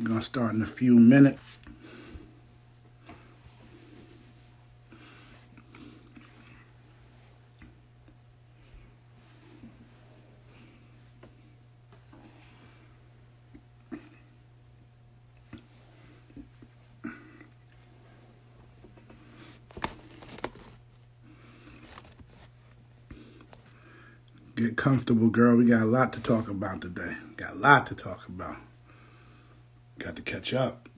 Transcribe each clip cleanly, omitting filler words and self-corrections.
We're going to start in a few minutes. Get comfortable, girl. We got a lot to talk about today. Got a lot to talk about. Got to catch up.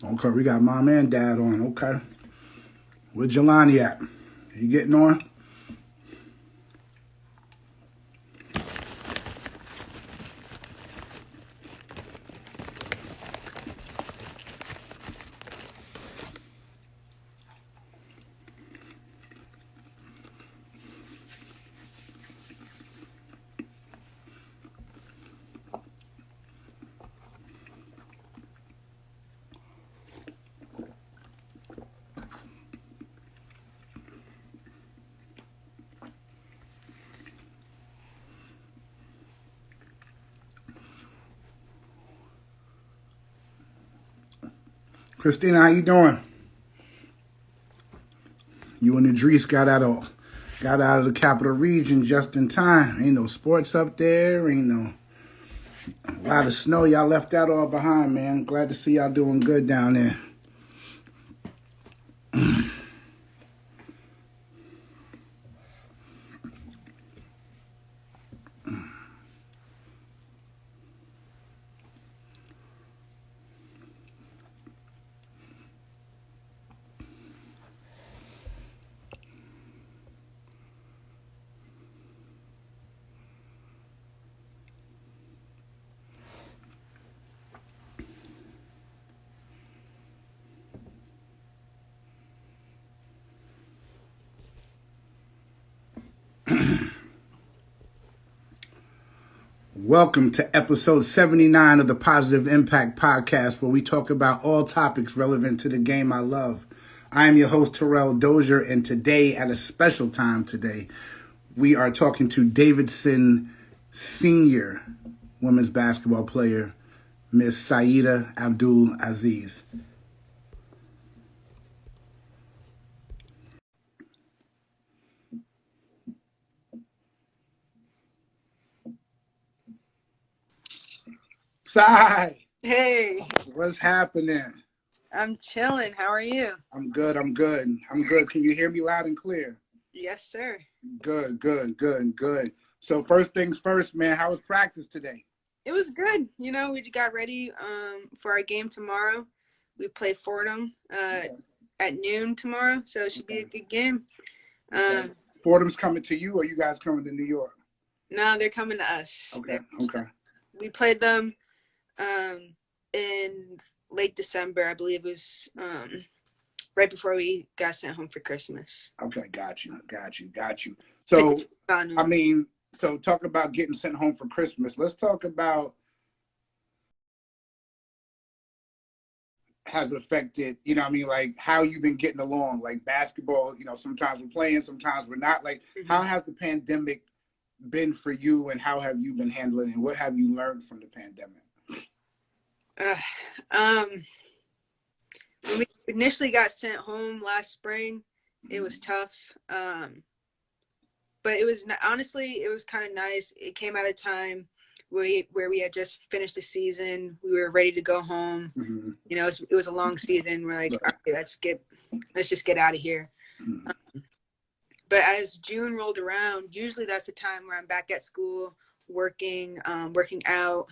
Okay, we got mom and dad on. Okay. Where Jelani at? You getting on? Christina, how you doing? You and Idris got out of the capital region just in time. Ain't no sports up there. Ain't no a lot of snow. Y'all left that all behind, man. Glad to see y'all doing good down there. Welcome to episode 79 of the Positive Impact Podcast, where we talk about all topics relevant to the game I love. I am your host, Terrell Dozier, and today, at a special time today, we are talking to Davidson senior women's basketball player, Miss Saeeda Abdul-Aziz. Sai, Hey, what's happening? I'm chilling. How are you? I'm good. Can you hear me loud and clear? Yes, sir. Good. So first things first, man, how was practice today? It was good. You know, we got ready for our game tomorrow. We play Fordham at noon tomorrow, so it should be a good game. Fordham's coming to you, or you guys coming to New York? No, they're coming to us. Okay. We played them in late December. I believe it was right before we got sent home for Christmas. Okay, got you. So, talk about getting sent home for Christmas. Let's talk about has it affected, like how you've been getting along, like basketball, sometimes we're playing, sometimes we're not. Like, how has the pandemic been for you, and how have you been handling it? What have you learned from the pandemic? When we initially got sent home last spring, it was tough. But it was honestly, it was kind of nice. It came at a time where we had just finished the season. We were ready to go home. Mm-hmm. You know, it was a long season. We're like, all right, let's just get out of here. But as June rolled around, usually that's the time where I'm back at school, working out,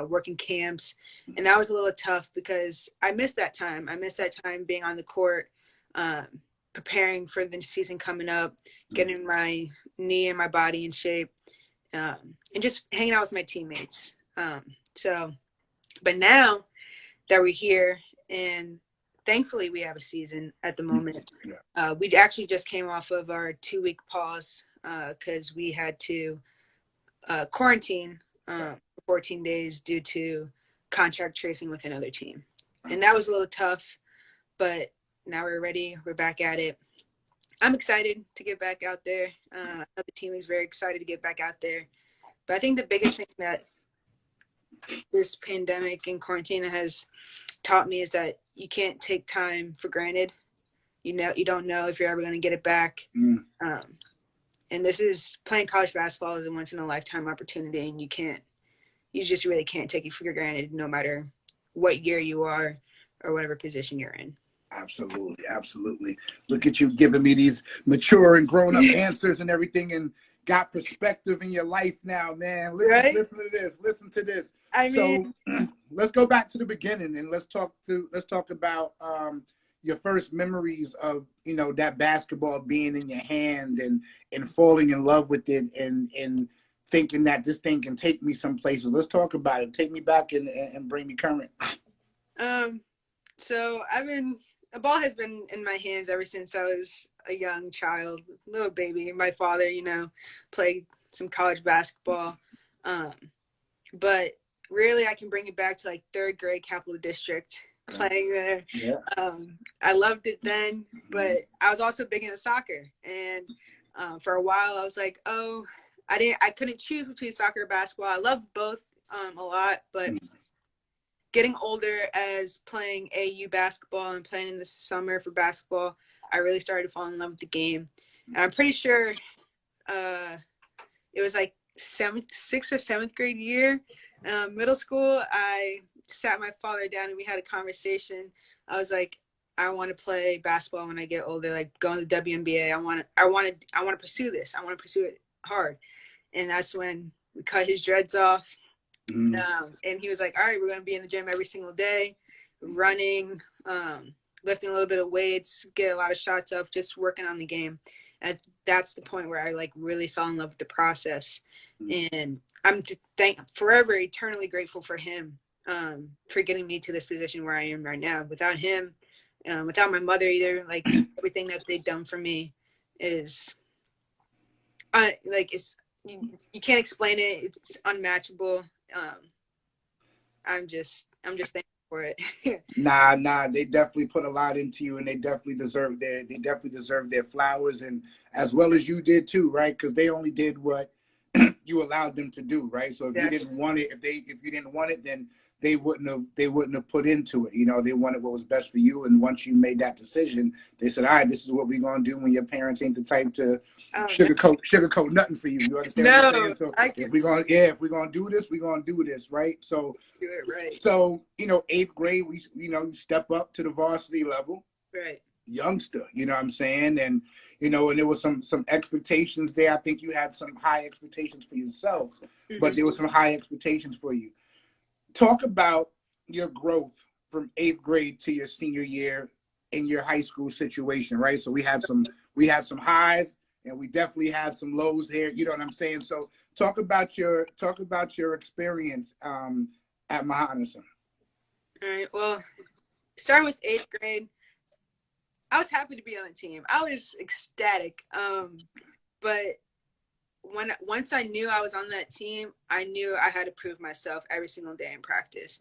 working camps. And that was a little tough because I missed that time. I missed that time being on the court, preparing for the season coming up, getting my knee and my body in shape, and just hanging out with my teammates. But now that we're here, and thankfully we have a season at the moment. Yeah. We actually just came off of our 2-week pause because we had to quarantine for 14 days due to contract tracing with another team. And that was a little tough, but now we're ready. We're back at it. I'm excited to get back out there. I know the team is very excited to get back out there. But I think the biggest thing that this pandemic and quarantine has taught me is that you can't take time for granted. You don't know if you're ever going to get it back. And this is playing college basketball is a once in a lifetime opportunity, and you just really can't take it for granted, no matter what year you are or whatever position you're in. Absolutely, absolutely. Look at you giving me these mature and grown up answers and everything, and got perspective in your life now, man. Listen to this. Listen to this. So let's go back to the beginning and let's talk about your first memories of, you know, that basketball being in your hand and falling in love with it and thinking that this thing can take me some places. Let's talk about it. Take me back and bring me current. So a ball has been in my hands ever since I was a young child, little baby. My father, you know, played some college basketball. But really I can bring it back to like 3rd grade Capital District, playing there. Yeah. I loved it then, but I was also big into soccer. And for a while I was like, I couldn't choose between soccer or basketball. I loved both a lot, but getting older, as playing AU basketball and playing in the summer for basketball, I really started to fall in love with the game. And I'm pretty sure it was like 6th or 7th grade year, middle school. I sat my father down and we had a conversation. I was like, I want to play basketball when I get older, like go to the WNBA. I want to pursue this. I want to pursue it hard. And that's when we cut his dreads off. And he was like, all right, we're going to be in the gym every single day, running, lifting a little bit of weights, get a lot of shots up, just working on the game. And that's the point where I like really fell in love with the process. And I'm forever eternally grateful for him for getting me to this position where I am right now. Without him, without my mother either, like everything that they've done for me is you can't explain it. It's unmatchable. I'm just thankful for it. Nah, they definitely put a lot into you, and they definitely deserve their flowers, and as well as you did too, right? Because they only did what you allowed them to do, right? So if you didn't want it, if you didn't want it, then they wouldn't have put into it. You know, they wanted what was best for you, and once you made that decision, they said, all right, this is what we're gonna do when your parents ain't the type to sugarcoat nothing for you. You understand what I'm saying? So if we're gonna do this, we're gonna do this, right? So do it right. So, you know, 8th grade, you step up to the varsity level. Right. Youngster, you know what I'm saying? And, you know, and there was some expectations there. I think you had some high expectations for yourself, but there were some high expectations for you. Talk about your growth from 8th grade to your senior year in your high school situation, right? So we had some highs, and we definitely had some lows there. You know what I'm saying? So talk about your experience at Mahonison. All right. Well, starting with 8th grade, I was happy to be on the team. I was ecstatic. But once I knew I was on that team, I knew I had to prove myself every single day in practice.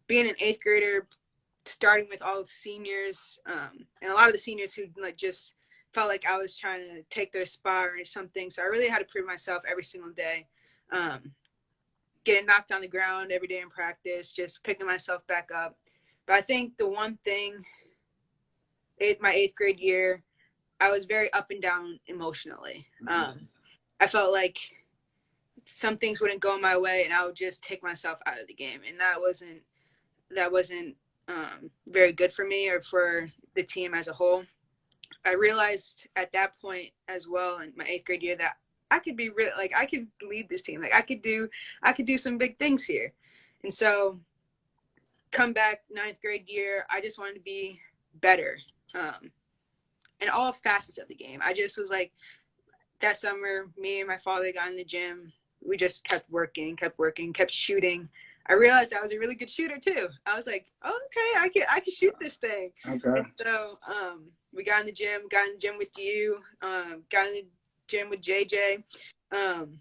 Being an 8th grader, starting with all the seniors, and a lot of the seniors who like just felt like I was trying to take their spot or something. So I really had to prove myself every single day. Getting knocked on the ground every day in practice, just picking myself back up. But I think the one thing, my 8th grade year, I was very up and down emotionally. I felt like some things wouldn't go my way, and I would just take myself out of the game, and that wasn't very good for me or for the team as a whole. I realized at that point as well in my 8th grade year that I could be really like I could lead this team. Like I could do some big things here. And so come back 9th grade year, I just wanted to be better in all facets of the game. I just was like, that summer, me and my father got in the gym. We just kept working, kept shooting. I realized I was a really good shooter too. I was like, oh, okay, I can shoot this thing. Okay. And so we got in the gym with you, got in the gym with JJ. And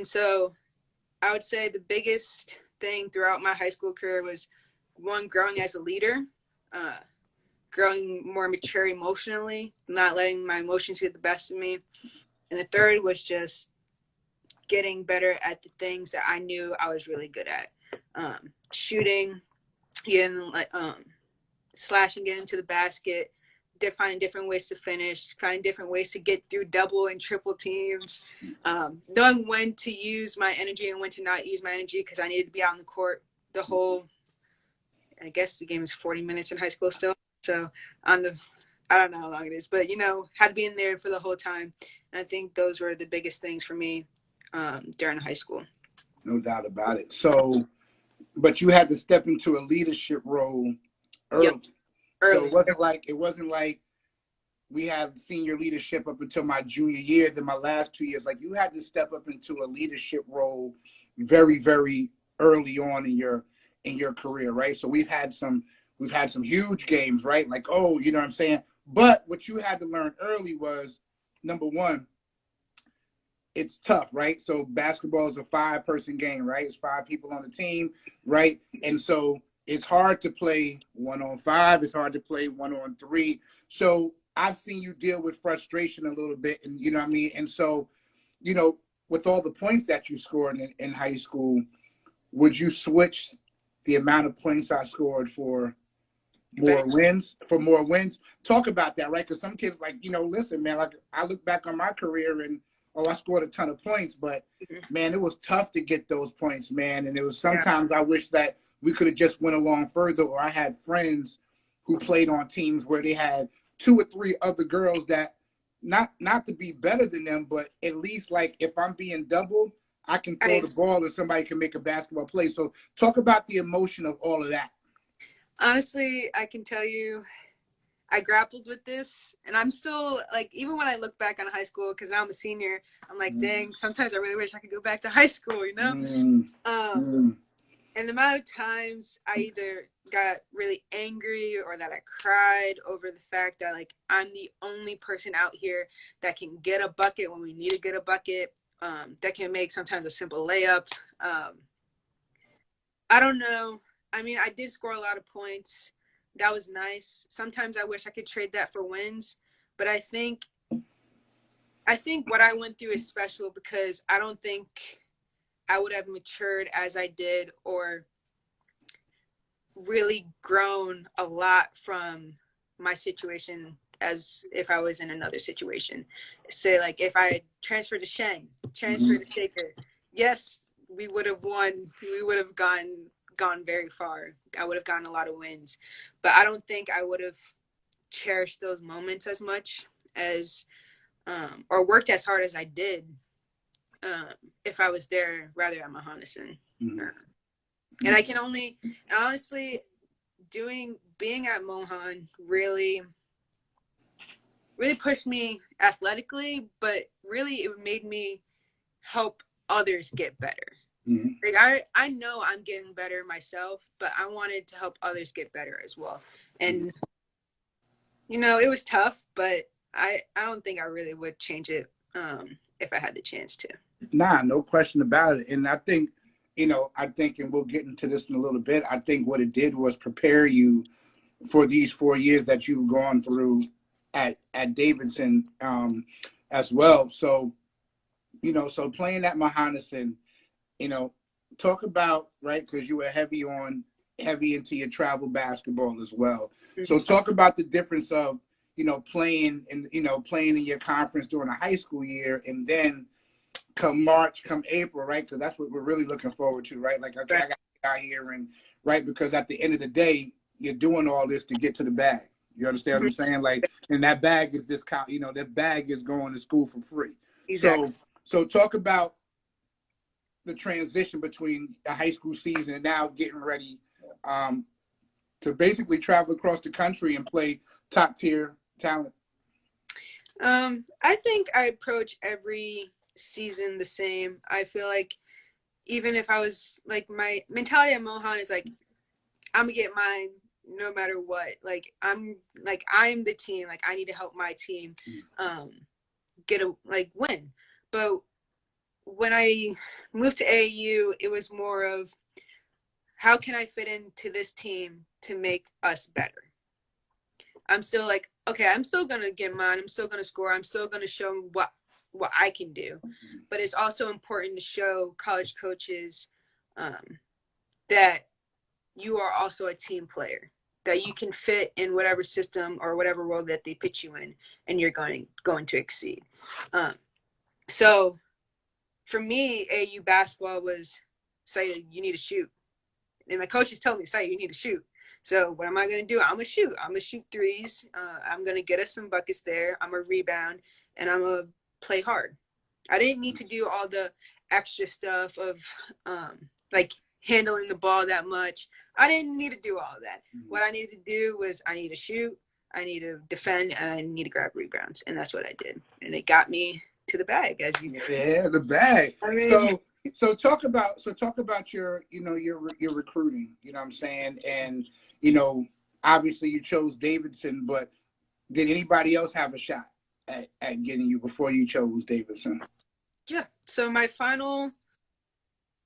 so I would say the biggest thing throughout my high school career was, one, growing as a leader, growing more mature emotionally, not letting my emotions get the best of me. And the third was just getting better at the things that I knew I was really good at. Shooting, getting slashing, getting into the basket, finding different ways to finish, finding different ways to get through double and triple teams, knowing when to use my energy and when to not use my energy, because I needed to be out on the court the whole, I guess the game is 40 minutes in high school still. So I don't know how long it is, but had to be in there for the whole time. And I think those were the biggest things for me during high school. No doubt about it. So, but you had to step into a leadership role early. Yep. Early. So it wasn't like we had senior leadership up until my junior year. Then my last 2 years, like you had to step up into a leadership role very, very early on in your career, right? So we've had some huge games, right? Like, oh, you know what I'm saying? But what you had to learn early was, number one, it's tough, right? So basketball is a 5-person game, right? It's 5 people on the team, right? And so it's hard to play 1-on-5. It's hard to play 1-on-3. So I've seen you deal with frustration a little bit, and you know what I mean? And so, with all the points that you scored in high school, would you switch the amount of points I scored for more wins? Talk about that, right? Because some kids listen, man, like I look back on my career and, I scored a ton of points, but man, it was tough to get those points, man. And it was sometimes I wish that we could have just went along further, or I had friends who played on teams where they had 2 or 3 other girls that not to be better than them, but at least like if I'm being doubled, I can throw the ball and somebody can make a basketball play. So talk about the emotion of all of that. Honestly, I can tell you, I grappled with this, and I'm still like, even when I look back on high school, because now I'm a senior, I'm like, dang, sometimes I really wish I could go back to high school, And the amount of times I either got really angry or that I cried over the fact that like I'm the only person out here that can get a bucket when we need to get a bucket, that can make sometimes a simple layup. I don't know. I mean, I did score a lot of points. That was nice. Sometimes I wish I could trade that for wins, but I think what I went through is special because I don't think I would have matured as I did or really grown a lot from my situation as if I was in another situation. Say like if I had transferred to Sheng, transferred to Shaker, yes, we would have won. We would have gone very far. I would have gotten a lot of wins, but I don't think I would have cherished those moments as much as or worked as hard as I did if I was there rather at Mahonison. And I can only, honestly, being at Mohan really pushed me athletically, but really it made me help others get better. Like I know I'm getting better myself, but I wanted to help others get better as well. And it was tough, but I don't think I really would change it if I had the chance to. Nah, no question about it. And I think, and we'll get into this in a little bit, I think what it did was prepare you for these 4 years that you've gone through at Davidson as well. So, so playing at Mahonison, talk about, right, because you were heavy into your travel basketball as well. So talk about the difference of, playing in your conference during a high school year and then come March, come April, right? Because that's what we're really looking forward to, right? Like, okay, I got to get out here and, right, because at the end of the day, you're doing all this to get to the bag. You understand what I'm saying? Like, and that bag is that bag is going to school for free. Exactly. So talk about the transition between the high school season and now getting ready to basically travel across the country and play top tier talent. I think I approach every season the same. I feel like even if I was like, my mentality at Mohan is like, I'm gonna get mine no matter what. Like I'm the team. Like I need to help my team get a win. But when I moved to AAU, it was more of how can I fit into this team to make us better. I'm still like, okay, I'm still gonna get mine. I'm still gonna score. I'm still gonna show what I can do. But it's also important to show college coaches that you are also a team player, that you can fit in whatever system or whatever role that they put you in, and you're going to exceed. So for me, AU basketball was, Saeeda, you need to shoot. And my coaches tell me, Saeeda, you need to shoot. So what am I going to do? I'm going to shoot. I'm going to shoot threes. I'm going to get us some buckets there. I'm going to rebound, and I'm going to play hard. I didn't need to do all the extra stuff of like handling the ball that much. I didn't need to do all of that. What I needed to do was I need to shoot, I need to defend, and I need to grab rebounds. And that's what I did. And it got me to the bag, as you know. Yeah, the bag. I mean, so talk about your, you know, your recruiting, you know what I'm saying? And, you know, obviously you chose Davidson, but did anybody else have a shot at getting you before you chose Davidson? Yeah. So my final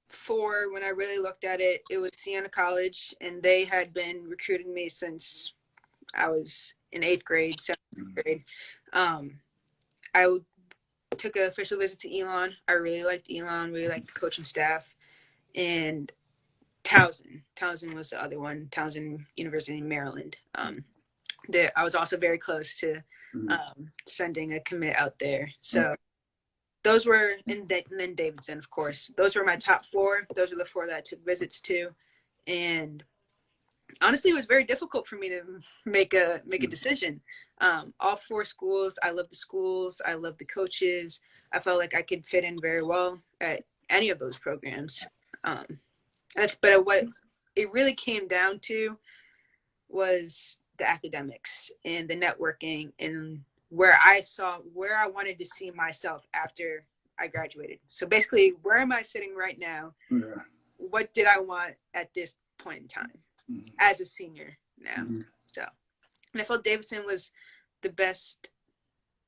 four, when I really looked at it, it was Siena College, and they had been recruiting me since I was in 8th grade, 7th grade. I took an official visit to Elon. I really liked Elon, really liked the coaching staff. And Towson was the other one, Towson University in Maryland. I was also very close to sending a commit out there. So those were, and then Davidson, of course. Those were my top four. Those are the four that I took visits to. And honestly, it was very difficult for me to make a decision. All four schools, I love the schools. I love the coaches. I felt like I could fit in very well at any of those programs. But what it really came down to was the academics and the networking, and where I wanted to see myself after I graduated. So basically, where am I sitting right now? Yeah. What did I want at this point in time as a senior now? So, and I felt Davidson was the best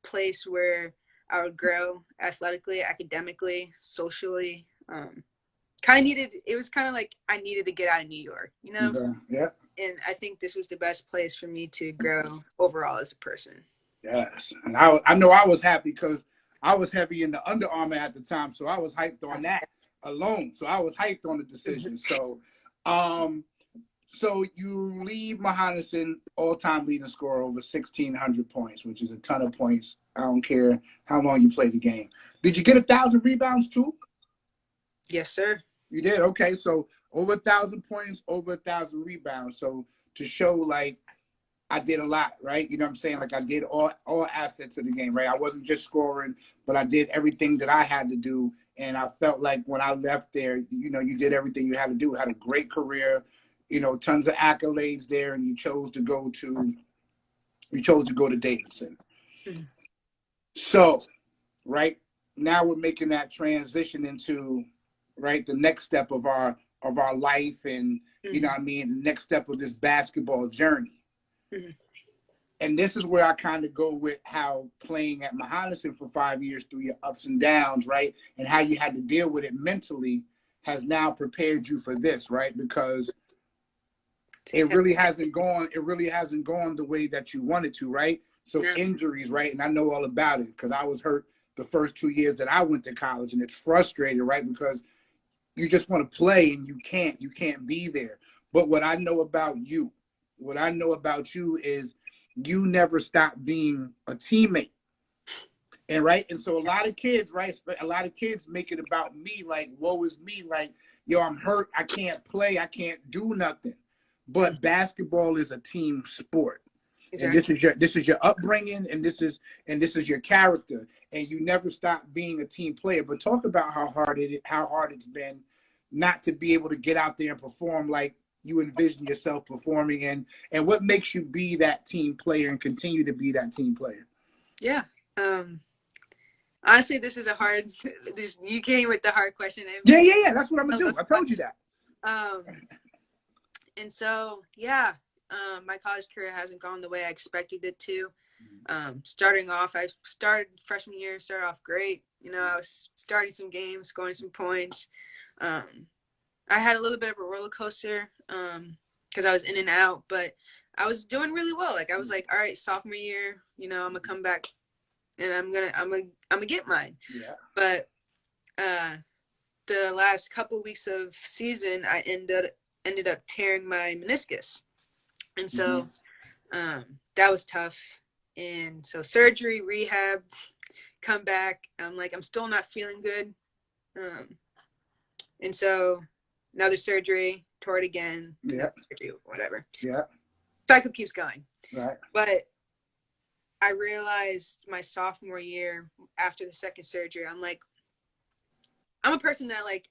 place where I would grow athletically, academically, socially. It was kind of like I needed to get out of New York, you know? Yeah. And I think this was the best place for me to grow overall as a person. Yes. And I know I was happy because I was heavy in the Under Armour at the time. So I was hyped on that alone. So I was hyped on the decision. So, so you leave Mahonison all-time leading scorer over 1,600 points, which is a ton of points. I don't care how long you play the game. Did you get 1,000 rebounds too? Yes, sir. You did? Okay. So over 1,000 points, over 1,000 rebounds. So to show like I did a lot, right? You know what I'm saying? Like I did all assets of the game, right? I wasn't just scoring, but I did everything that I had to do. And I felt like when I left there, you know, you did everything you had to do. Had a great career, you know, tons of accolades there, and you chose to go to Davidson. So, right now we're making that transition into, right, the next step of our life, and you know what I mean, the next step of this basketball journey. And this is where I kind of go with how playing at Mahonison for 5 years through your ups and downs, right, and how you had to deal with it mentally has now prepared you for this, right? Because it really hasn't gone the way that you wanted to, right? So injuries, right? And I know all about it because I was hurt the first 2 years that I went to college, and it's frustrating, right? Because you just want to play and you can't be there. But what I know about you is you never stop being a teammate. And right. And so a lot of kids make it about me, like, woe is me, like, yo, I'm hurt, I can't play, I can't do nothing. But basketball is a team sport. Exactly. And this is your upbringing, and this is your character, and you never stop being a team player. But talk about how hard it's been not to be able to get out there and perform like you envision yourself performing, and what makes you be that team player and continue to be that team player. Yeah. Honestly, this is a hard. You came with the hard question. Yeah. That's what I'm gonna do. I told you that. Um, and so yeah, my college career hasn't gone the way I expected it to. Starting off, I started freshman year, started off great. You know, I was starting some games, scoring some points. I had a little bit of a roller coaster because I was in and out, but I was doing really well. Like I was like, all right, sophomore year, you know, I'm gonna come back and I'm gonna get mine. Yeah. But the last couple weeks of season, I ended up tearing my meniscus, and so that was tough. And so surgery, rehab, come back. I'm like, I'm still not feeling good. And so another surgery, tore it again. Yeah. Surgery, whatever. Yeah. Cycle keeps going. Right. But I realized my sophomore year after the second surgery, I'm like, I'm a person that like,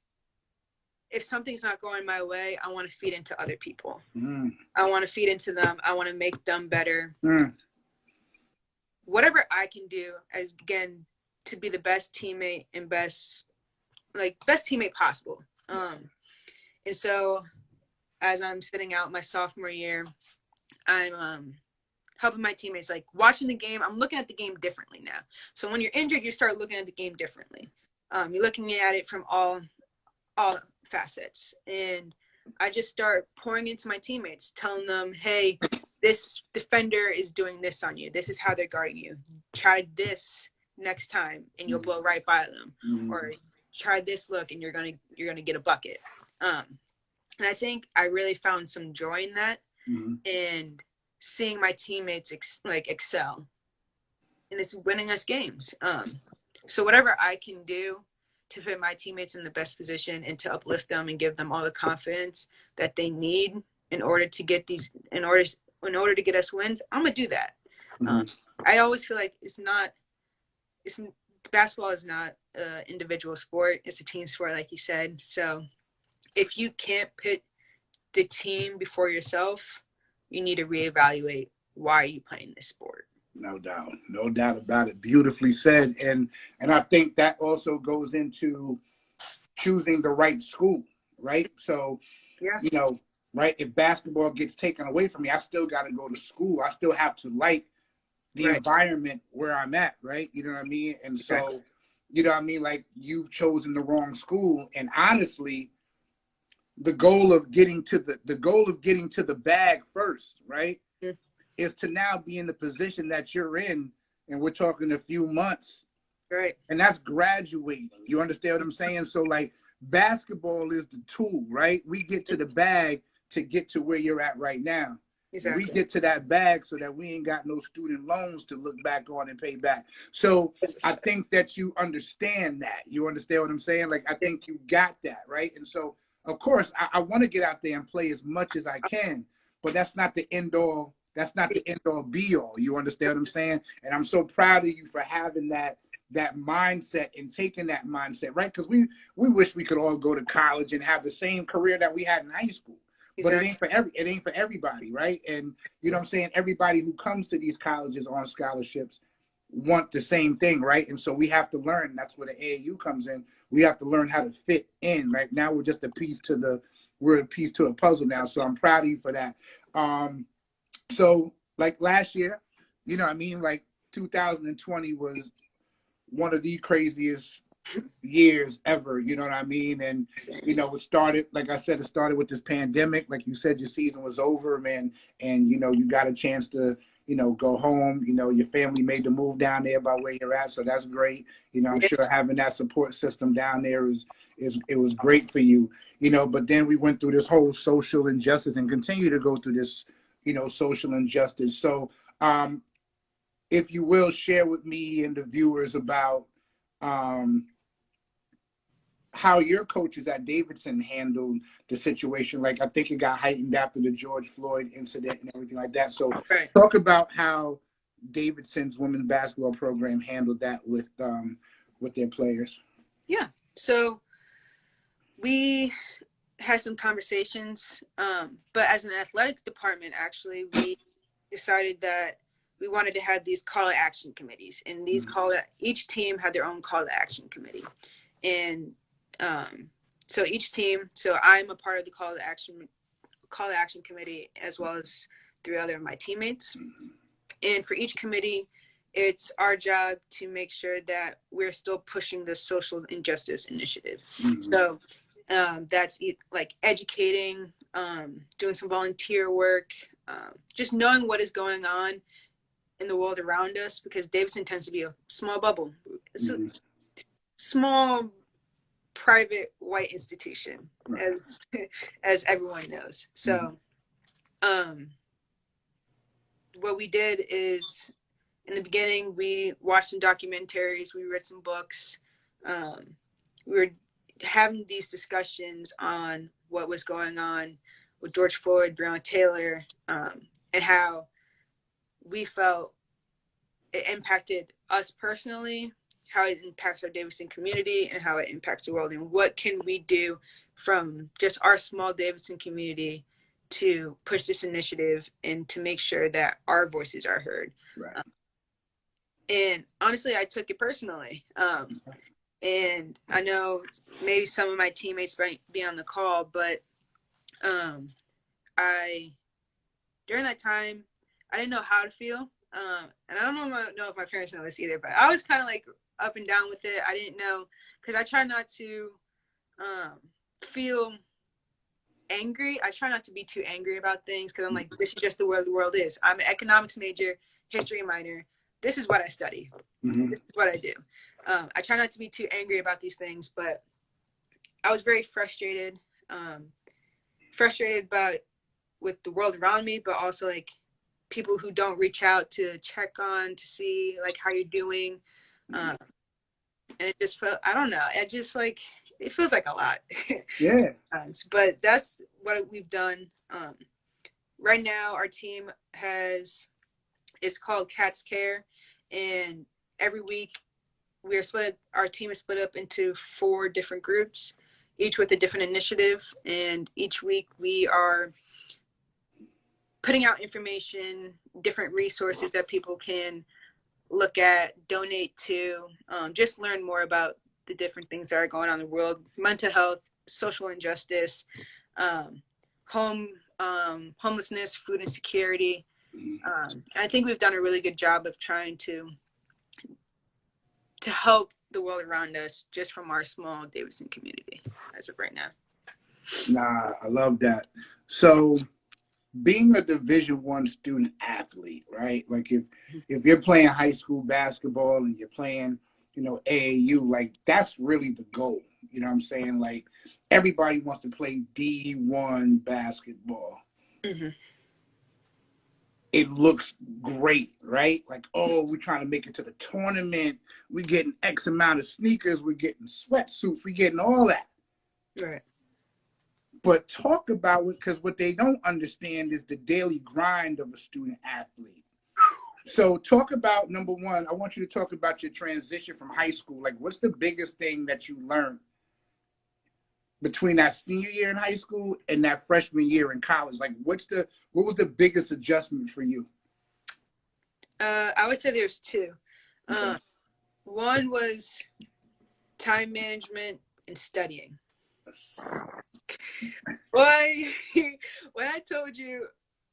if something's not going my way, I want to feed into other people. I want to feed into them. I want to make them better. Whatever I can do as, again, to be the best teammate and best teammate possible. And so as I'm sitting out my sophomore year, I'm helping my teammates, like watching the game. I'm looking at the game differently now. So when you're injured, you start looking at the game differently. You're looking at it from all facets. And I just start pouring into my teammates, telling them, hey, this defender is doing this on you. This is how they're guarding you. Try this next time and you'll blow right by them. Or try this look and you're gonna get a bucket. And I think I really found some joy in that, and seeing my teammates excel, and it's winning us games. So whatever I can do to put my teammates in the best position and to uplift them and give them all the confidence that they need in order to get to get us wins, I'm gonna do that. I always feel like basketball is not an individual sport. It's a team sport, like you said. So if you can't put the team before yourself, you need to reevaluate, why are you playing this sport? No doubt about it. Beautifully said. And I think that also goes into choosing the right school, right? So, you know, right, if basketball gets taken away from me, I still got to go to school. I still have to like the environment where I'm at, right? You know what I mean? And so, you know what I mean? Like, you've chosen the wrong school. And honestly, the goal of getting to the bag first, right, is to now be in the position that you're in, and we're talking a few months, right? And that's graduating. You understand what I'm saying? So like, basketball is the tool, right? We get to the bag to get to where you're at right now. Exactly. We get to that bag so that we ain't got no student loans to look back on and pay back. So I think that you understand that. You understand what I'm saying? Like, I think you got that, right? And so, of course, I want to get out there and play as much as I can, but that's not the end all. That's not the end all be all. You understand what I'm saying? And I'm so proud of you for having that mindset and taking that mindset, right? Because we wish we could all go to college and have the same career that we had in high school. But it ain't for everybody, right? And you know what I'm saying? Everybody who comes to these colleges on scholarships want the same thing, right? And so we have to learn. That's where the AAU comes in. We have to learn how to fit in. Right now, we're just a piece to a puzzle now. So I'm proud of you for that. So like last year, you know what I mean? Like 2020 was one of the craziest years ever, you know what I mean? And, you know, it started, like I said, it started with this pandemic. Like you said, your season was over, man. And, you know, you got a chance to, you know, go home. You know, your family made the move down there by where you're at. So that's great. You know, I'm sure having that support system down there it was great for you, you know, but then we went through this whole social injustice and continue to go through this, you know, social injustice. So if you will share with me and the viewers about how your coaches at Davidson handled the situation. Like, I think it got heightened after the George Floyd incident and everything like that. So talk about how Davidson's women's basketball program handled that with their players. Yeah. So we had some conversations, but as an athletic department, actually, we decided that we wanted to have these call to action committees, and these each team had their own call to action committee. And so each team, so I'm a part of the call to action committee, as well as 3 other of my teammates. And for each committee, it's our job to make sure that we're still pushing the social injustice initiative. So that's like educating, doing some volunteer work, just knowing what is going on in the world around us, because Davidson tends to be a small bubble. It's a small private white institution, as everyone knows. So what we did is, in the beginning, we watched some documentaries, we read some books, we were having these discussions on what was going on with George Floyd, Breonna Taylor, and how we felt it impacted us personally, how it impacts our Davidson community, and how it impacts the world, and what can we do from just our small Davidson community to push this initiative and to make sure that our voices are heard. And honestly, I took it personally. And I know maybe some of my teammates might be on the call, but during that time, I didn't know how to feel. And I don't know if my parents know this either, but I was kind of like up and down with it. I didn't know, because I try not to feel angry. I try not to be too angry about things, because I'm like, this is just the way the world is. I'm an economics major, history minor. This is what I study. This is what I do. I try not to be too angry about these things, but I was very frustrated with the world around me, but also like people who don't reach out to check on, to see like how you're doing. And it just felt, I don't know, it feels like a lot. But that's what we've done. Right now our team it's called Cats Care, and every week our team is split up into 4 different groups, each with a different initiative, and each week we are putting out information, different resources that people can look at, donate to, just learn more about the different things that are going on in the world: mental health, social injustice, homelessness, food insecurity. And I think we've done a really good job of trying to help the world around us, just from our small Davidson community as of right now. I love that. So being a Division I student athlete, right? Like if you're playing high school basketball and you're playing, AAU, like that's really the goal. You know what I'm saying? Like everybody wants to play D1 basketball. It looks great, right? Like, oh, we're trying to make it to the tournament. We're getting X amount of sneakers. We're getting sweatsuits. We're getting all that. Right. But talk about it, because what they don't understand is the daily grind of a student athlete. So talk about, number one, I want you to talk about your transition from high school. Like, what's the biggest thing that you learned between that senior year in high school and that freshman year in college? Like, what was the biggest adjustment for you? I would say there's 2. One was time management and studying. When I told you,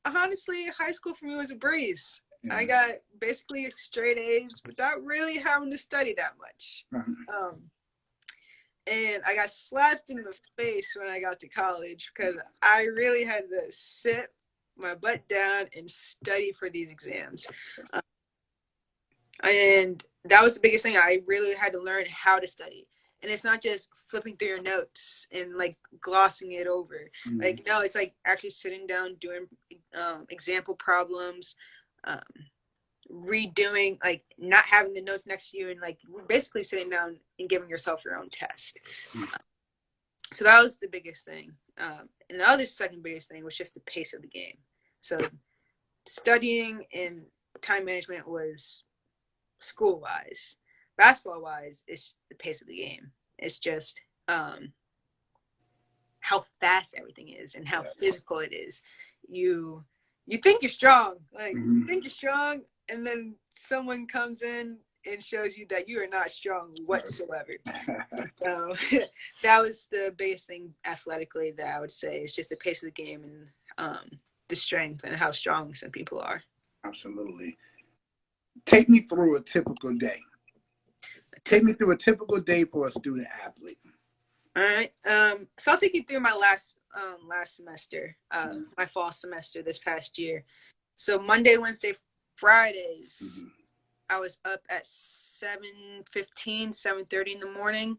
honestly, high school for me was a breeze. I got basically straight A's without really having to study that much. And I got slapped in the face when I got to college, because I really had to sit my butt down and study for these exams. And that was the biggest thing. I really had to learn how to study. And it's not just flipping through your notes and like glossing it over. Like, no, it's like actually sitting down, doing example problems, redoing, like not having the notes next to you, and like basically sitting down and giving yourself your own test. So that was the biggest thing. And the other second biggest thing was just the pace of the game. So studying and time management was school wise. Basketball wise, it's the pace of the game. It's just how fast everything is and how physical it is. You think you're strong, like you think you're strong, and then someone comes in and shows you that you are not strong whatsoever. So that was the biggest thing athletically that I would say. It's just the pace of the game and the strength and how strong some people are. Absolutely. Take me through a typical day. Take me through a typical day for a student athlete. All right. So I'll take you through my last semester, my fall semester this past year. So Monday, Wednesday, Fridays, I was up at 7:15, 7:30 in the morning.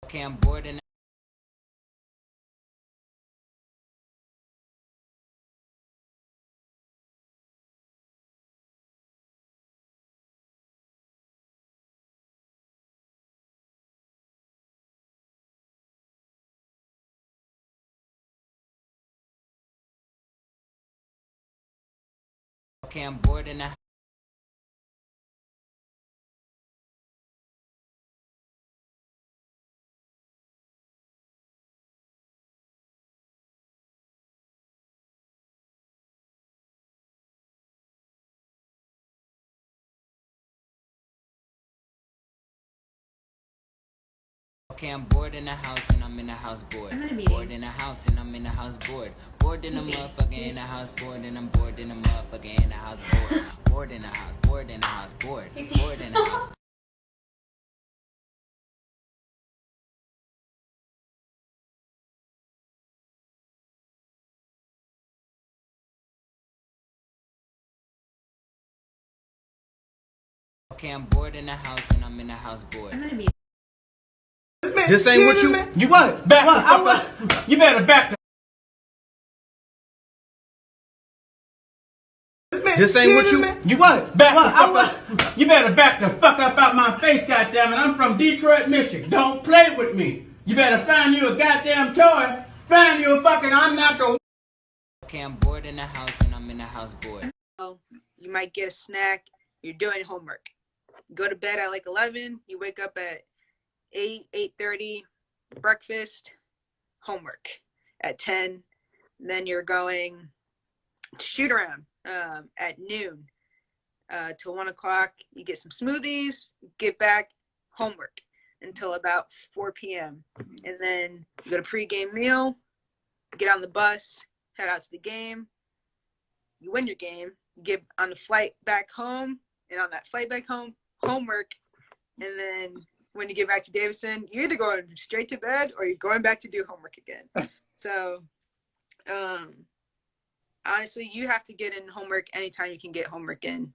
Okay, I'm bored and okay, I'm bored and okay, I'm bored in the house and I'm in the house bored. Bored in the house and I'm in the house bored. Bored in the motherfucker in the house bored and I'm bored in the motherfucker in the house bored. Bored in the house, bored in the house, bored. Bored in the house. Okay, I'm bored in the house and I'm in the house bored. This ain't what you what? Back the fuck up. You better back the. This ain't what you what? Back the fuck up. You better back the fuck up out my face, goddammit. I'm from Detroit, Michigan. Don't play with me. You better find you a goddamn toy. Find you a fucking. I'm not the. Okay, I'm bored in the house and I'm in the house bored. Oh, you might get a snack. You're doing homework. You go to bed at like 11. You wake up at 8, 8:30. Breakfast, homework at 10. Then you're going to shoot around at noon till 1 o'clock. You get some smoothies, get back, homework until about 4 p.m. And then you go to pregame meal, get on the bus, head out to the game. You win your game, you get on the flight back home, and on that flight back home, homework, and then when you get back to Davidson, you're either going straight to bed or you're going back to do homework again. So, honestly, you have to get in homework anytime you can get homework in.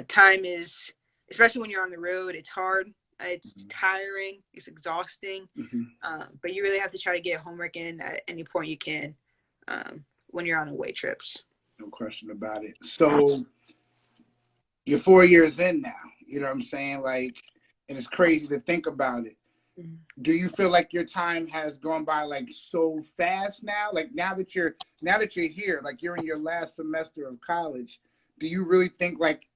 Time is, especially when you're on the road, it's hard. It's tiring. It's exhausting. But you really have to try to get homework in at any point you can when you're on away trips. No question about it. So you're 4 years in now. You know what I'm saying? Like, and it's crazy to think about it. Do you feel like your time has gone by like so fast now? Like now that you're here, like you're in your last semester of college, do you really think like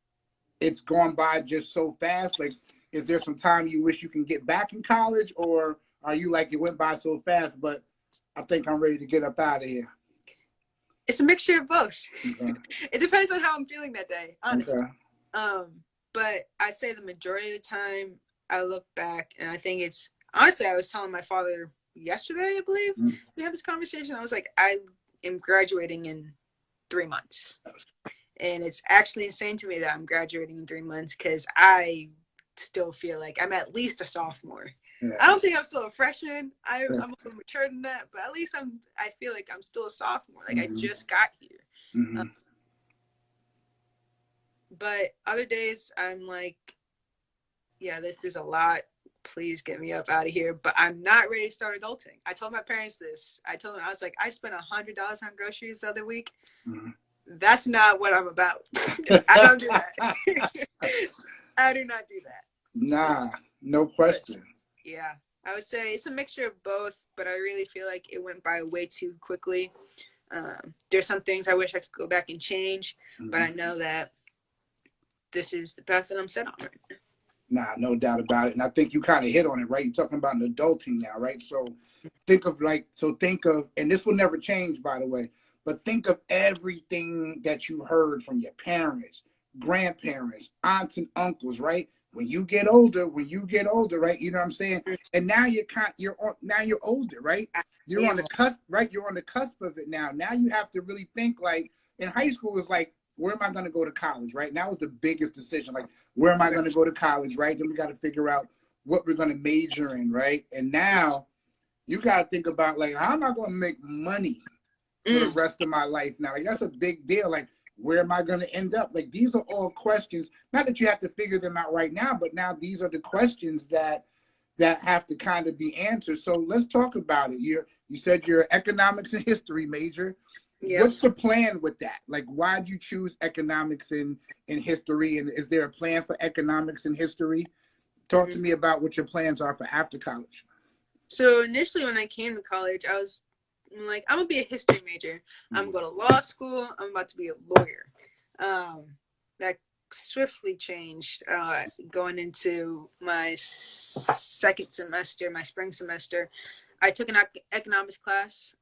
it's gone by just so fast? Like, is there some time you wish you can get back in college, or are you like it went by so fast, but I think I'm ready to get up out of here? It's a mixture of both. Okay. It depends on how I'm feeling that day, honestly. Okay. But I say the majority of the time I look back and I think it's, honestly, I was telling my father yesterday, I believe, we had this conversation. I was like, I am graduating in 3 months. And it's actually insane to me that I'm graduating in 3 months because I still feel like I'm at least a sophomore. Yeah. I don't think I'm still a freshman. I'm a little mature than that, but at least I feel like I'm still a sophomore. Like I just got here. But other days I'm like, yeah, this is a lot. Please get me up out of here. But I'm not ready to start adulting. I told my parents this. I told them, I was like, I spent $100 on groceries the other week. That's not what I'm about. I don't do that. I do not do that. Nah, no question. But, yeah, I would say it's a mixture of both, but I really feel like it went by way too quickly. There's some things I wish I could go back and change, but I know that this is the path that I'm set on right now. Nah, no doubt about it. And I think you kind of hit on it, right? You're talking about an adulting now, right? So think of, and this will never change, by the way, but think of everything that you heard from your parents, grandparents, aunts and uncles, right? When you get older, right? You know what I'm saying? And now you're older, right? You're on the cusp, right? You're on the cusp of it now. Now you have to really think, like, in high school, it's like, where am I going to go to college, right? Now is the biggest decision. Like, where am I going to go to college, right? Then we got to figure out what we're going to major in, right? And now you got to think about, like, how am I going to make money for the rest of my life now? Like, that's a big deal. Like, where am I going to end up? Like, these are all questions. Not that you have to figure them out right now, but now these are the questions that have to kind of be answered. So let's talk about it. You said you're an economics and history major. Yep. What's the plan with that? Like, why'd you choose economics and history? And is there a plan for economics and history? Talk to me about what your plans are for after college. So initially when I came to college, I was like, I'm gonna be a history major. I'm gonna go to law school. I'm about to be a lawyer. That swiftly changed going into my second semester, my spring semester. I took an economics class.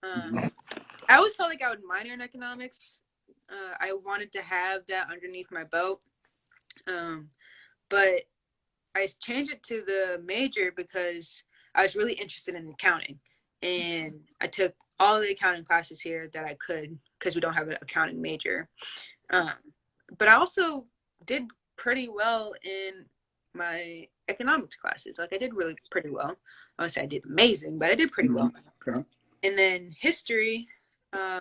I always felt like I would minor in economics. I wanted to have that underneath my belt. But I changed it to the major because I was really interested in accounting. And I took all the accounting classes here that I could because we don't have an accounting major. But I also did pretty well in my economics classes. Like, I did really pretty well. I won't say I did amazing, but I did pretty well. Okay. And then history, I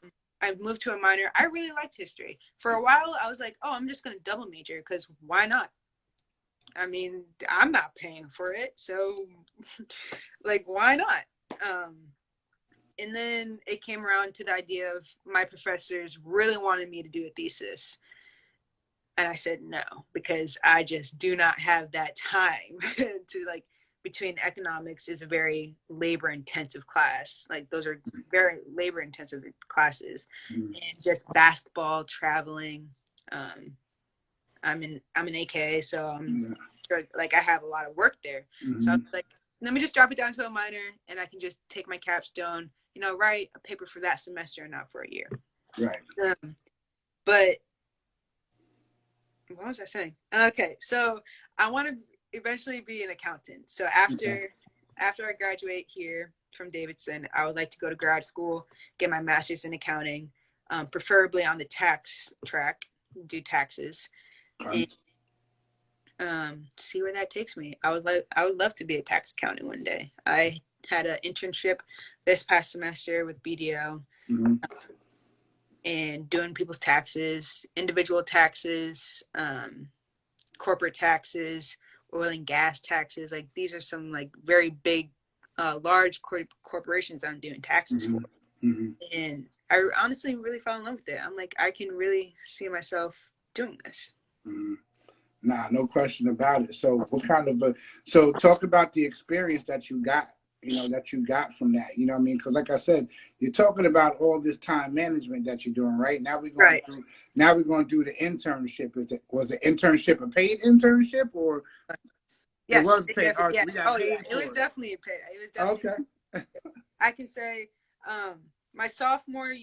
moved to a minor. I really liked history. For a while, I was like, oh, I'm just going to double major because why not? I mean, I'm not paying for it. So, like, why not? And then it came around to the idea of my professors really wanted me to do a thesis. And I said no, because I just do not have that time to, like, between economics is a very labor intensive class. Like, those are very labor intensive classes. And just basketball, traveling. I'm in AKA, so I'm sure, like, I have a lot of work there. So I was like, let me just drop it down to a minor and I can just take my capstone, write a paper for that semester and not for a year. Right. But what was I saying? Okay, so I want to eventually be an accountant. So after I graduate here from Davidson, I would like to go to grad school, get my master's in accounting, preferably on the tax track, do taxes, and see where that takes me. I would love to be a tax accountant one day. I had an internship this past semester with BDO, and doing people's taxes, individual taxes, corporate taxes, oil and gas taxes. Like, these are some, like, very big, large corporations I'm doing taxes for. And I honestly really fell in love with it. I'm like, I can really see myself doing this. Nah, no question about it. So so talk about the experience that you got, from that, you know what I mean? Because, like I said, you're talking about all this time management that you're doing, right? Now we're going to do the internship. Was the internship a paid internship, or? Yes, it was paid. Yes. It was definitely paid. It was definitely okay. I can say, my sophomore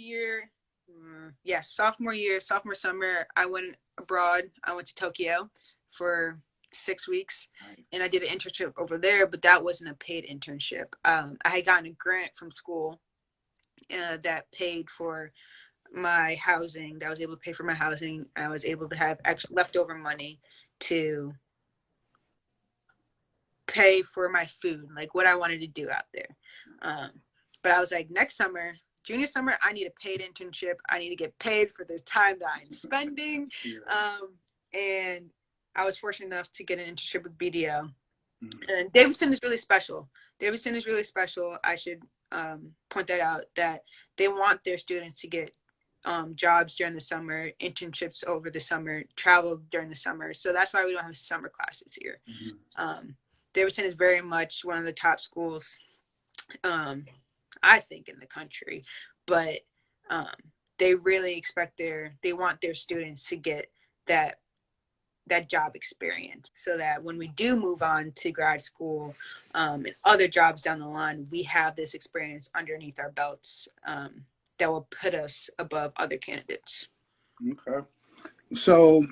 summer, I went abroad. I went to Tokyo for 6 weeks, and I did an internship over there, but that wasn't a paid internship. I had gotten a grant from school that paid for my housing, that was able to pay for my housing. I was able to have extra leftover money to pay for my food, like what I wanted to do out there. But I was like, next summer, junior summer, I need a paid internship. I need to get paid for this time that I'm spending. And I was fortunate enough to get an internship with BDO. And Davidson is really special. I should point that out, that they want their students to get jobs during the summer, internships over the summer, travel during the summer. So that's why we don't have summer classes here. Davidson is very much one of the top schools, I think, in the country. But they really want their students to get that that job experience, so that when we do move on to grad school and other jobs down the line, we have this experience underneath our belts that will put us above other candidates. Okay. So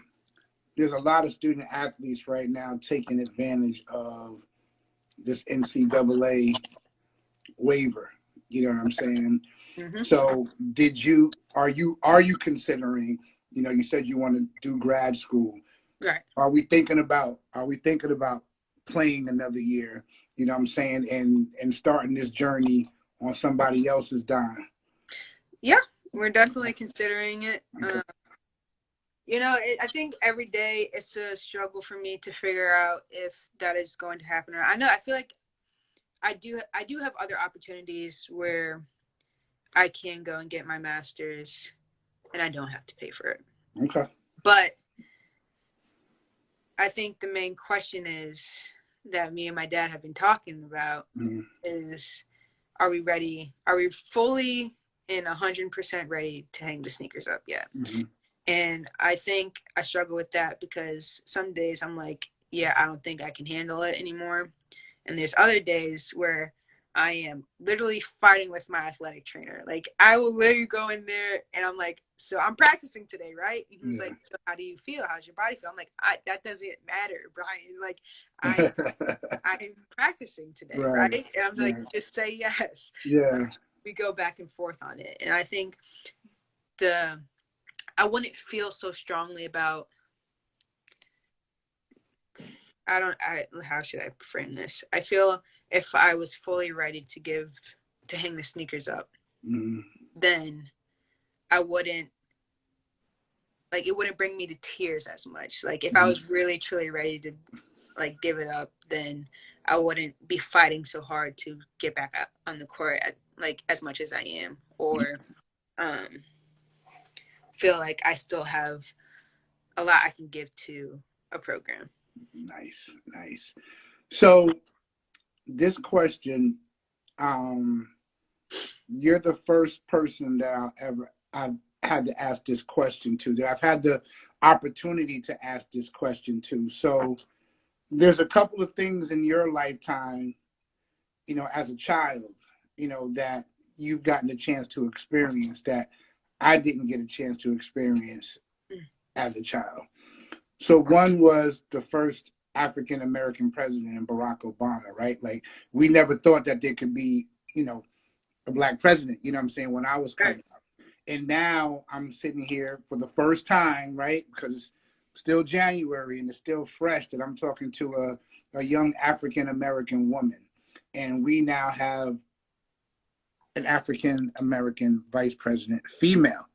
there's a lot of student athletes right now taking advantage of this NCAA waiver. You know what I'm saying? Mm-hmm. So are you considering, you said you want to do grad school. Right. Are we thinking about playing another year, you know what I'm saying, and starting this journey on somebody else's dime? Yeah, we're definitely considering it. Okay. I think every day it's a struggle for me to figure out if that is going to happen. Or I feel like I do have other opportunities where I can go and get my master's and I don't have to pay for it. Okay. But I think the main question is that me and my dad have been talking about is, are we ready? Are we fully and 100% ready to hang the sneakers up yet? Mm-hmm. And I think I struggle with that because some days I'm like, yeah, I don't think I can handle it anymore. And there's other days where I am literally fighting with my athletic trainer. Like, I will literally go in there and I'm like, so I'm practicing today, right? And he's like, so how do you feel? How's your body feel? I'm like, that doesn't matter, Brian. Like, I'm practicing today, right? And I'm like, just say yes. Yeah. We go back and forth on it. And I think I wouldn't feel so strongly about, how should I frame this? I feel if I was fully ready to hang the sneakers up, then I wouldn't, like, it wouldn't bring me to tears as much. Like, if I was really, truly ready to, like, give it up, then I wouldn't be fighting so hard to get back out on the court, as much as I am, or feel like I still have a lot I can give to a program. Nice. So this question, you're the first person that I've had to ask this question to, that I've had the opportunity to ask this question to. So there's a couple of things in your lifetime, as a child, that you've gotten a chance to experience that I didn't get a chance to experience as a child. So one was the first African-American president in Barack Obama, right? Like, we never thought that there could be, a Black president, you know what I'm saying, when I was coming up. And now I'm sitting here for the first time, right? Because it's still January and it's still fresh, that I'm talking to a young African-American woman. And we now have an African-American vice president, female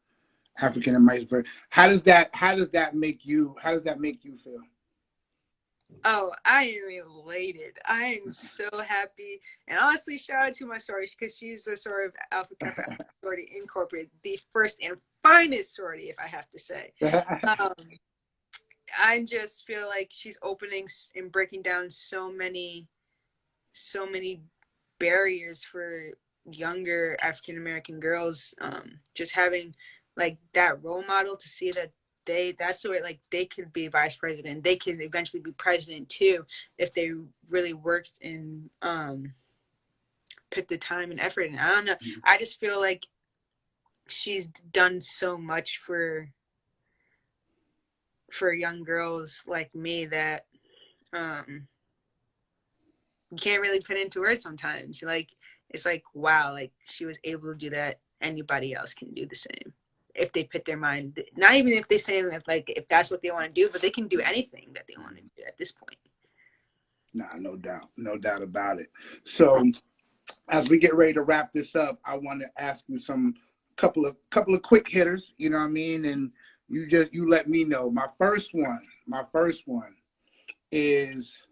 African-American. How does that make you feel? Oh, I am elated. I am so happy. And honestly, shout out to my sorority, because she's the sort of Alpha Kappa sorority incorporated, the first and finest sorority, if I have to say. I just feel like she's opening and breaking down so many barriers for younger African-American girls. Just having, like, that role model to see that that's the way, like, they could be vice president. They could eventually be president too, if they really worked and put the time and effort in. I don't know. I just feel like she's done so much for young girls like me that you can't really put into words sometimes. Like, it's like, wow, like, she was able to do that. Anybody else can do the same if they put their mind, not even if they say that, like, if that's what they want to do, but they can do anything that they want to do at this point. Nah, no doubt about it. So as we get ready to wrap this up, I want to ask you couple of quick hitters, you know what I mean? And you let me know. My first one is,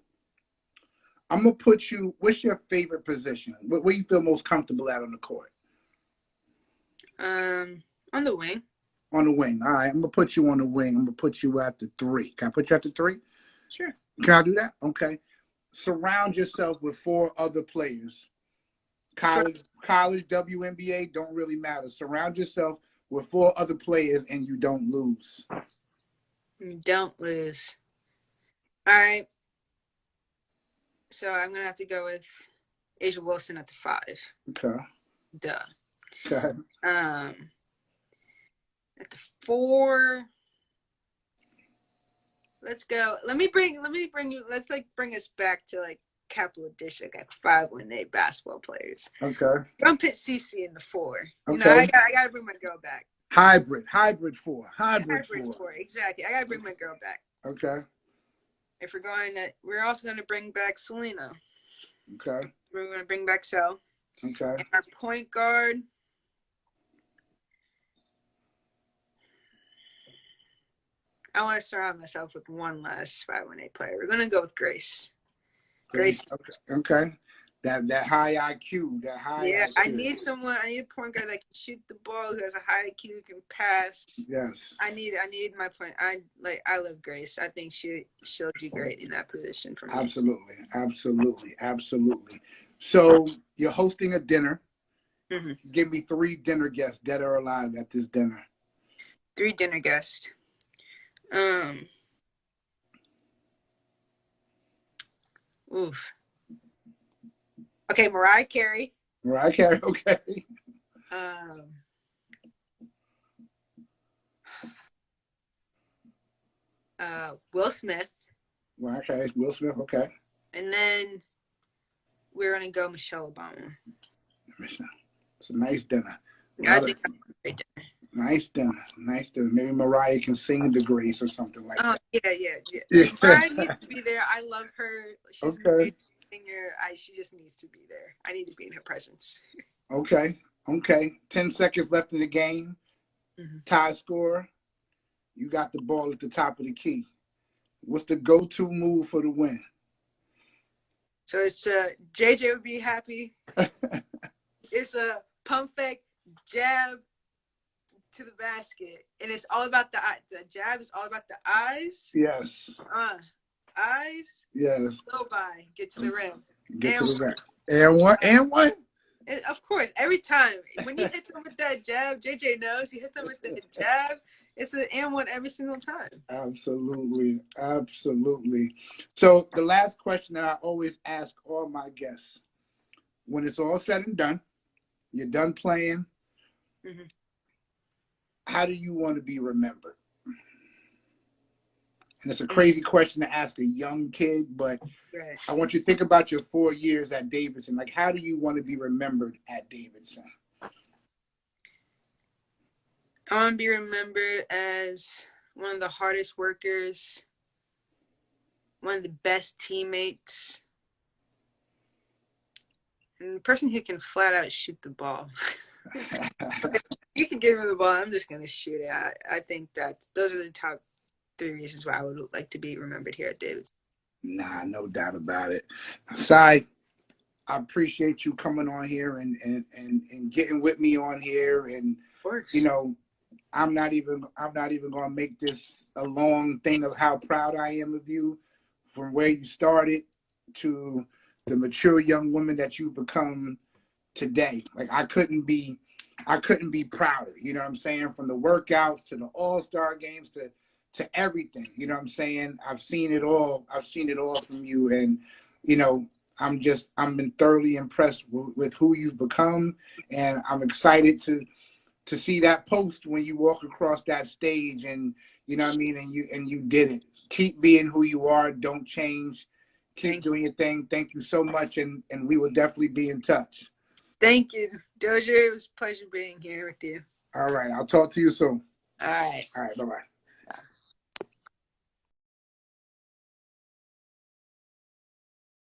I'm going to put you, what's your favorite position? Where you feel most comfortable at on the court? On the wing. On the wing. All right, I'm going to put you on the wing. I'm going to put you at the 3. Can I put you at the 3? Sure. Can I do that? Okay. Surround yourself with 4 other players. College, WNBA, don't really matter. Surround yourself with 4 other players and you don't lose. You don't lose. All right. So I'm going to have to go with Asia Wilson at the 5. Okay. Duh. Okay. At the 4, let's go. Bring us back to like Capital District at 5 when they basketball players. Okay. Don't put CC in the 4. You Okay. know, I gotta bring my girl back. Hybrid 4. Exactly. I gotta bring my girl back. Okay. If we're also gonna bring back Selena. Okay. We're gonna bring back Sel. Okay. And our point guard. I want to surround myself with one last 518 player. We're gonna go with Grace. Grace. Okay. That high IQ. Yeah, IQ. I need a point guard that can shoot the ball, who has a high IQ, can pass. Yes. I need my point. I love Grace. I think she'll do great in that position for me. Absolutely. So you're hosting a dinner. Mm-hmm. Give me 3 dinner guests, dead or alive, at this dinner. 3 dinner guests. Oof. Okay, Mariah Carey. Okay. Will Smith. Okay, Will Smith. Okay. And then we're gonna go Michelle Obama. It's a nice dinner. I think that's a great dinner. Nice dinner. Maybe Mariah can sing the Grace or something like that. Yeah. Mariah needs to be there. I love her. She's a great singer. She just needs to be there. I need to be in her presence. Okay. 10 seconds left in the game. Mm-hmm. Tie score. You got the ball at the top of the key. What's the go-to move for the win? So it's JJ would be happy. It's a pump fake jab to the basket, and it's all about the jab is all about the eyes. Yes. Eyes. Yes. Go by. Get to the rim. And one. Of course, every time when you hit them with that jab, JJ knows you hit them with the jab. It's an and one every single time. Absolutely. So the last question that I always ask all my guests: when it's all said and done, you're done playing. Mm-hmm. How do you want to be remembered? And it's a crazy question to ask a young kid, but right. I want you to think about your 4 years at Davidson. Like, how do you want to be remembered at Davidson? I want to be remembered as one of the hardest workers, one of the best teammates, and the person who can flat out shoot the ball. You can give me the ball, I'm just going to shoot it. I think that those are the top 3 reasons why I would like to be remembered here at Davidson. Nah, no doubt about it. Sai, I appreciate you coming on here and getting with me on here. And, of course. You know, I'm not even going to make this a long thing of how proud I am of you, from where you started to the mature young woman that you've become today. Like, I couldn't be prouder, you know what I'm saying? From the workouts to the all-star games to everything, you know what I'm saying? I've seen it all from you. And, you know, I'm been thoroughly impressed with who you've become. And I'm excited to see that post when you walk across that stage, and, you know what I mean? And you did it. Keep being who you are. Don't change. Keep doing your thing. Thank you so much. And we will definitely be in touch. Thank you, Dozier. It was a pleasure being here with you. All right. I'll talk to you soon. All right. Bye-bye.